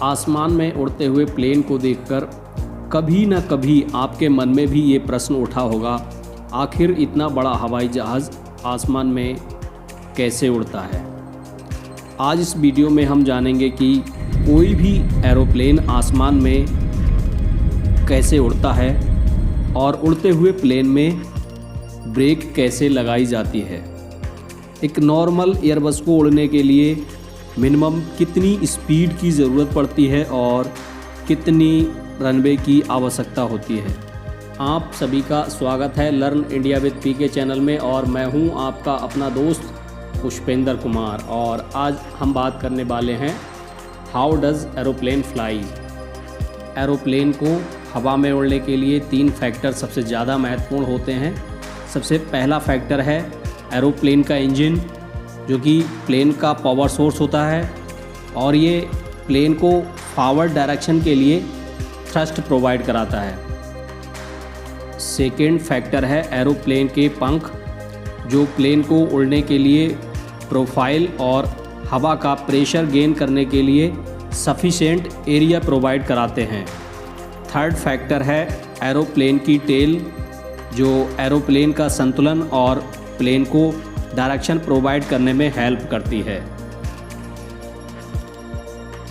आसमान में उड़ते हुए प्लेन को देखकर कभी न कभी आपके मन में भी ये प्रश्न उठा होगा, आखिर इतना बड़ा हवाई जहाज़ आसमान में कैसे उड़ता है। आज इस वीडियो में हम जानेंगे कि कोई भी एरोप्लेन आसमान में कैसे उड़ता है और उड़ते हुए प्लेन में ब्रेक कैसे लगाई जाती है। एक नॉर्मल एयरबस को उड़ने के लिए मिनिमम कितनी स्पीड की ज़रूरत पड़ती है और कितनी रनवे की आवश्यकता होती है। आप सभी का स्वागत है learn India with PK channel में और मैं हूं आपका अपना दोस्त पुष्पेंद्र कुमार। और आज हम बात करने वाले हैं how does aeroplane fly. Aeroplane को हवा में उड़ने के लिए 3 फैक्टर सबसे ज़्यादा महत्वपूर्ण होते हैं। सबसे पहला फैक्टर है एरोप्लेन का इंजन, जो कि प्लेन का पावर सोर्स होता है और ये प्लेन को फॉरवर्ड डायरेक्शन के लिए थ्रस्ट प्रोवाइड कराता है। सेकेंड फैक्टर है एरोप्लेन के पंख, जो प्लेन को उड़ने के लिए प्रोफाइल और हवा का प्रेशर गेन करने के लिए सफिशिएंट एरिया प्रोवाइड कराते हैं। थर्ड फैक्टर है एरोप्लेन की टेल, जो एरोप्लेन का संतुलन और प्लेन को डायरेक्शन प्रोवाइड करने में हेल्प करती है।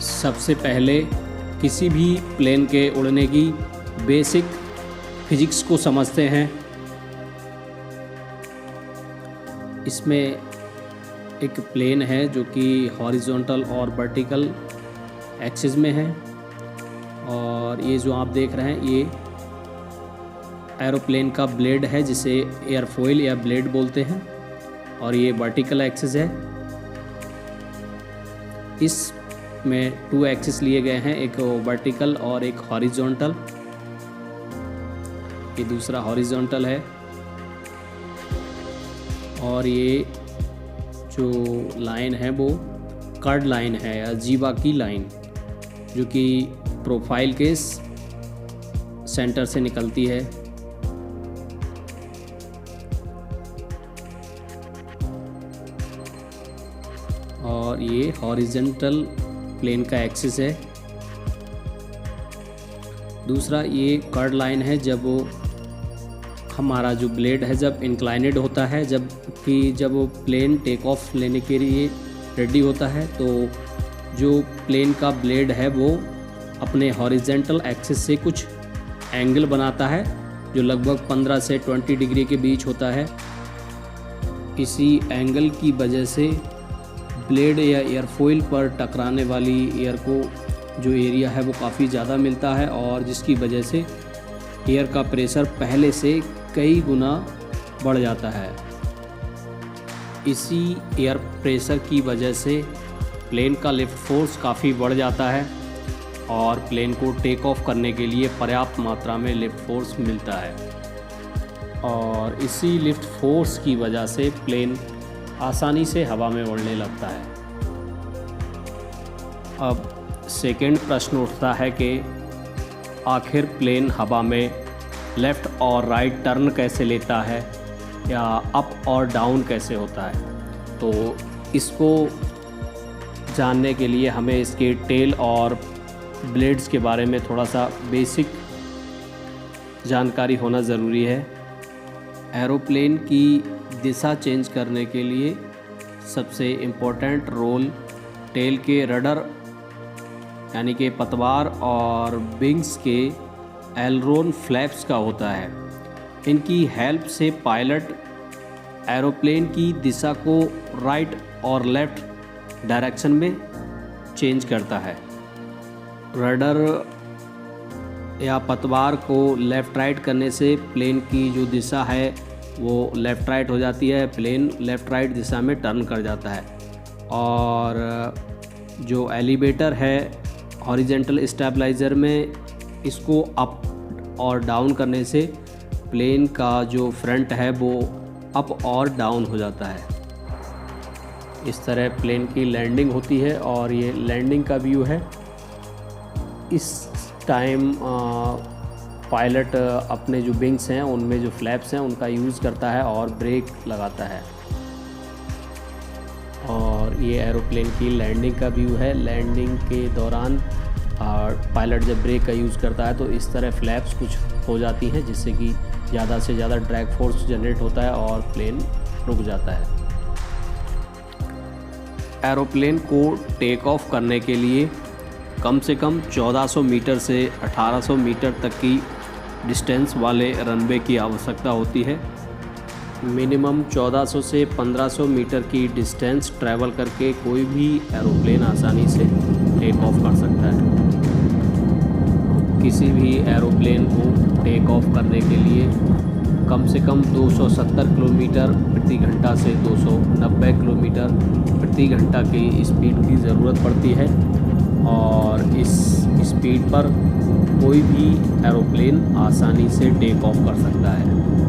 सबसे पहले किसी भी प्लेन के उड़ने की बेसिक फिजिक्स को समझते हैं। इसमें एक प्लेन है जो कि हॉरिजॉन्टल और वर्टिकल एक्सिस में है, और ये जो आप देख रहे हैं ये एरोप्लेन का ब्लेड है जिसे एयरफॉइल या ब्लेड बोलते हैं, और ये वर्टिकल एक्सिस है। इसमें 2 एक्सिस लिए गए हैं, एक वर्टिकल और एक हॉरिजॉन्टल। ये दूसरा हॉरिजॉन्टल है और ये जो लाइन है वो कर्ड लाइन है या जीवा की लाइन, जो कि प्रोफाइल के सेंटर से निकलती है। और ये हॉरिजॉन्टल प्लेन का एक्सिस है। दूसरा ये कर्ड लाइन है, जब वो हमारा जो ब्लेड है जब इंक्लाइनेड होता है, जब वो प्लेन टेक ऑफ लेने के लिए रेडी होता है, तो जो प्लेन का ब्लेड है वो अपने हॉरिजॉन्टल एक्सिस से कुछ एंगल बनाता है जो लगभग 15 से 20 डिग्री के बीच होता है। इसी एंगल की वजह से ब्लेड या एयरफॉइल पर टकराने वाली एयर को जो एरिया है वो काफ़ी ज़्यादा मिलता है, और जिसकी वजह से एयर का प्रेशर पहले से कई गुना बढ़ जाता है। इसी एयर प्रेशर की वजह से प्लेन का लिफ्ट फोर्स काफ़ी बढ़ जाता है और प्लेन को टेक ऑफ करने के लिए पर्याप्त मात्रा में लिफ्ट फोर्स मिलता है, और इसी लिफ्ट फोर्स की वजह से प्लेन आसानी से हवा में उड़ने लगता है। अब सेकेंड प्रश्न उठता है कि आखिर प्लेन हवा में लेफ़्ट और राइट टर्न कैसे लेता है या अप और डाउन कैसे होता है। तो इसको जानने के लिए हमें इसके टेल और ब्लेड्स के बारे में थोड़ा सा बेसिक जानकारी होना ज़रूरी है। एरोप्लेन की दिशा चेंज करने के लिए सबसे इम्पोर्टेंट रोल टेल के रडर यानी कि पतवार और विंग्स के एलरोन फ्लैप्स का होता है। इनकी हेल्प से पायलट एरोप्लेन की दिशा को राइट और लेफ़्ट डायरेक्शन में चेंज करता है। रडर या पतवार को लेफ़्ट राइट करने से प्लेन की जो दिशा है वो लेफ़्ट राइट हो जाती है, प्लेन लेफ़्ट राइट दिशा में टर्न कर जाता है। और जो एलिवेटर है हॉरिजॉन्टल स्टेबलाइज़र में, इसको अप और डाउन करने से प्लेन का जो फ्रंट है वो अप और डाउन हो जाता है। इस तरह प्लेन की लैंडिंग होती है, और ये लैंडिंग का व्यू है। इस टाइम पायलट अपने जो विंग्स हैं उनमें जो फ्लैप्स हैं उनका यूज़ करता है और ब्रेक लगाता है। और ये एरोप्लेन की लैंडिंग का व्यू है। लैंडिंग के दौरान पायलट जब ब्रेक का यूज़ करता है तो इस तरह फ्लैप्स कुछ हो जाती हैं, जिससे कि ज़्यादा से ज़्यादा ड्रैग फोर्स जनरेट होता है और प्लेन रुक जाता है। एरोप्लेन को टेक ऑफ करने के लिए कम से कम 1400 मीटर से 1800 मीटर तक की डिस्टेंस वाले रनवे की आवश्यकता होती है। मिनिमम 1400 से 1500 मीटर की डिस्टेंस ट्रैवल करके कोई भी एरोप्लेन आसानी से टेक ऑफ कर सकता है। किसी भी एरोप्लेन को टेक ऑफ करने के लिए कम से कम 270 किलोमीटर प्रति घंटा से 290 किलोमीटर प्रति घंटा की स्पीड की ज़रूरत पड़ती है, और इस स्पीड पर कोई भी एरोप्लेन आसानी से टेक ऑफ कर सकता है।